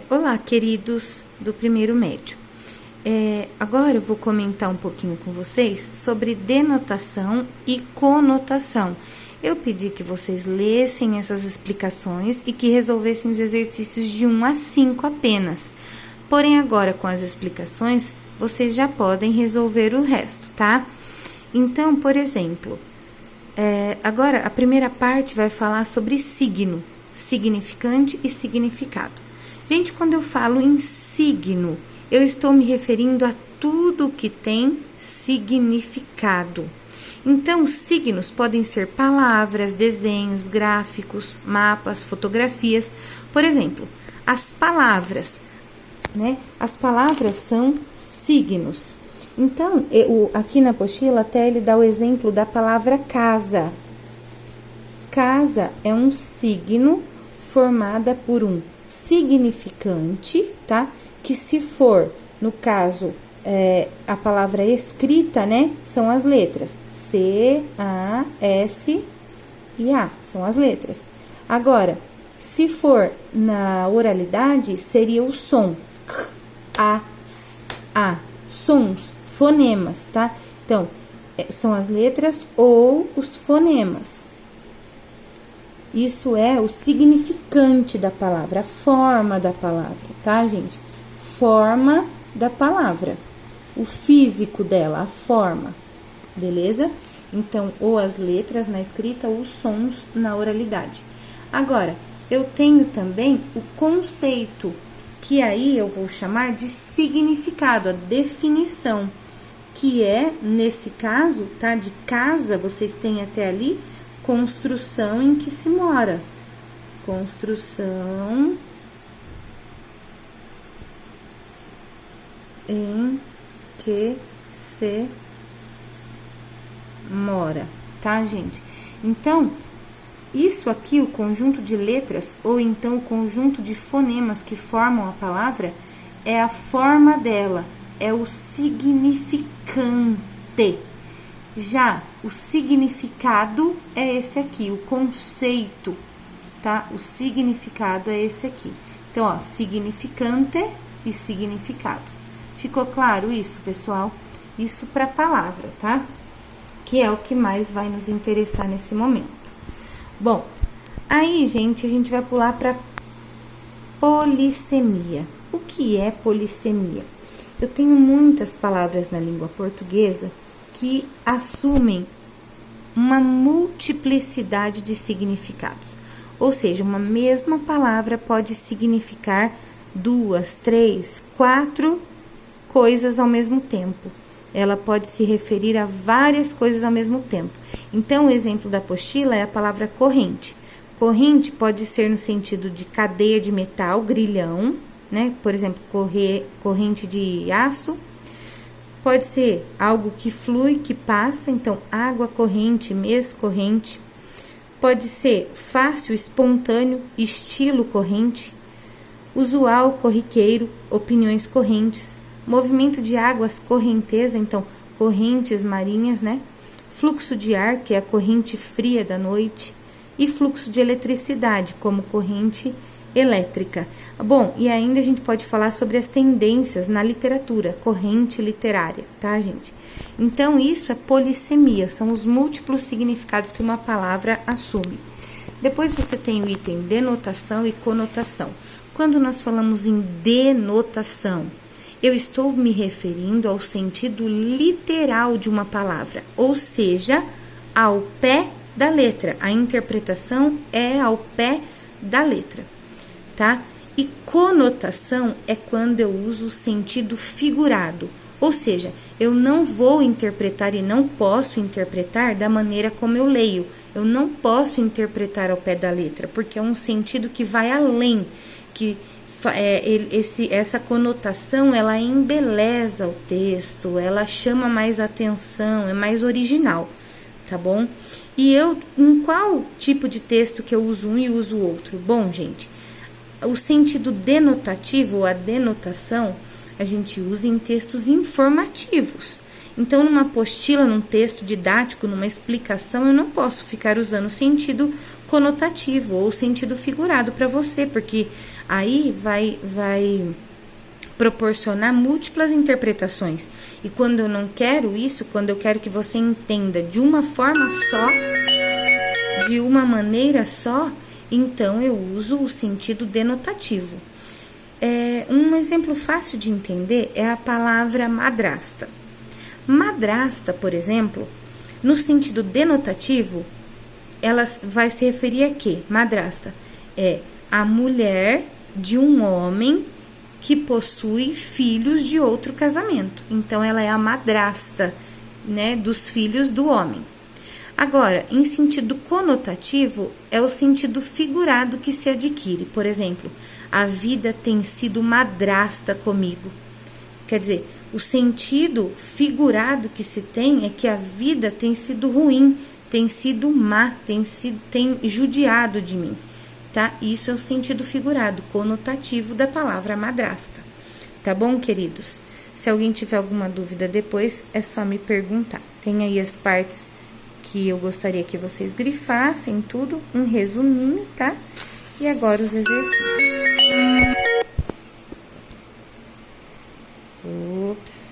Olá, queridos do primeiro médio. Agora eu vou comentar um pouquinho com vocês sobre denotação e conotação. Eu pedi que vocês lessem essas explicações e que resolvessem os exercícios de 1 a 5 apenas. Porém, agora com as explicações, vocês já podem resolver o resto, tá? Então, por exemplo, agora a primeira parte vai falar sobre signo, significante e significado. Gente, quando eu falo em signo, eu estou me referindo a tudo que tem significado. Então, signos podem ser palavras, desenhos, gráficos, mapas, fotografias. Por exemplo, as palavras, né? As palavras são signos. Então, aqui na apostila até ele dá o exemplo da palavra casa. Casa é um signo formada por um significante, tá? Que se for, no caso, a palavra escrita, né? São as letras C, A, S e A, são as letras. Agora, se for na oralidade, seria o som K, A, S, A, sons, fonemas, tá? Então, são as letras ou os fonemas. Isso é o significante da palavra, a forma da palavra, tá, gente? Forma da palavra, o físico dela, a forma, beleza? Então, ou as letras na escrita ou os sons na oralidade. Agora, eu tenho também o conceito, que aí eu vou chamar de significado, a definição, que é, nesse caso, tá, de casa, vocês têm até ali, construção em que se mora. Construção em que se mora, tá, gente? Então, isso aqui, o conjunto de letras, ou então o conjunto de fonemas que formam a palavra, é a forma dela, é o significante. Já o significado é esse aqui, o conceito, tá? O significado é esse aqui. Então, ó, significante e significado. Ficou claro isso, pessoal? Isso para palavra, tá? Que é o que mais vai nos interessar nesse momento. Bom, aí, gente, a gente vai pular para polissemia. O que é polissemia? Eu tenho muitas palavras na língua portuguesa que assumem uma multiplicidade de significados. Ou seja, uma mesma palavra pode significar 2, 3, 4 coisas ao mesmo tempo. Ela pode se referir a várias coisas ao mesmo tempo. Então, o exemplo da apostila é a palavra corrente. Corrente pode ser no sentido de cadeia de metal, grilhão, né? Por exemplo, corrente de aço. Pode ser algo que flui, que passa, então água corrente, mês corrente. Pode ser fácil, espontâneo, estilo corrente. Usual, corriqueiro, opiniões correntes. Movimento de águas, correnteza, então correntes marinhas, né? Fluxo de ar, que é a corrente fria da noite. E fluxo de eletricidade, como corrente elétrica. Bom, e ainda a gente pode falar sobre as tendências na literatura, corrente literária, tá, gente? Então, isso é polissemia, são os múltiplos significados que uma palavra assume. Depois você tem o item denotação e conotação. Quando nós falamos em denotação, eu estou me referindo ao sentido literal de uma palavra, ou seja, ao pé da letra. A interpretação é ao pé da letra. Tá? E conotação é quando eu uso o sentido figurado, ou seja, eu não vou interpretar e não posso interpretar da maneira como eu leio, eu não posso interpretar ao pé da letra, porque é um sentido que vai além, que essa conotação, ela embeleza o texto, ela chama mais atenção, é mais original, tá bom? E em qual tipo de texto que eu uso um e uso o outro? Bom, gente, o sentido denotativo, ou a denotação, a gente usa em textos informativos. Então, numa apostila, num texto didático, numa explicação, eu não posso ficar usando o sentido conotativo ou sentido figurado para você, porque aí vai proporcionar múltiplas interpretações. E quando eu não quero isso, quando eu quero que você entenda de uma forma só, de uma maneira só, então eu uso o sentido denotativo. Um exemplo fácil de entender é a palavra madrasta. Madrasta, por exemplo, no sentido denotativo, ela vai se referir a quê? Madrasta é a mulher de um homem que possui filhos de outro casamento. Então, ela é a madrasta, né, dos filhos do homem. Agora, em sentido conotativo, é o sentido figurado que se adquire. Por exemplo, a vida tem sido madrasta comigo. Quer dizer, o sentido figurado que se tem é que a vida tem sido ruim, tem sido má, tem judiado de mim, tá? Isso é o sentido figurado, conotativo da palavra madrasta. Tá bom, queridos? Se alguém tiver alguma dúvida depois, é só me perguntar. Tem aí as partes que eu gostaria que vocês grifassem tudo, um resuminho, tá? E agora os exercícios. Ops.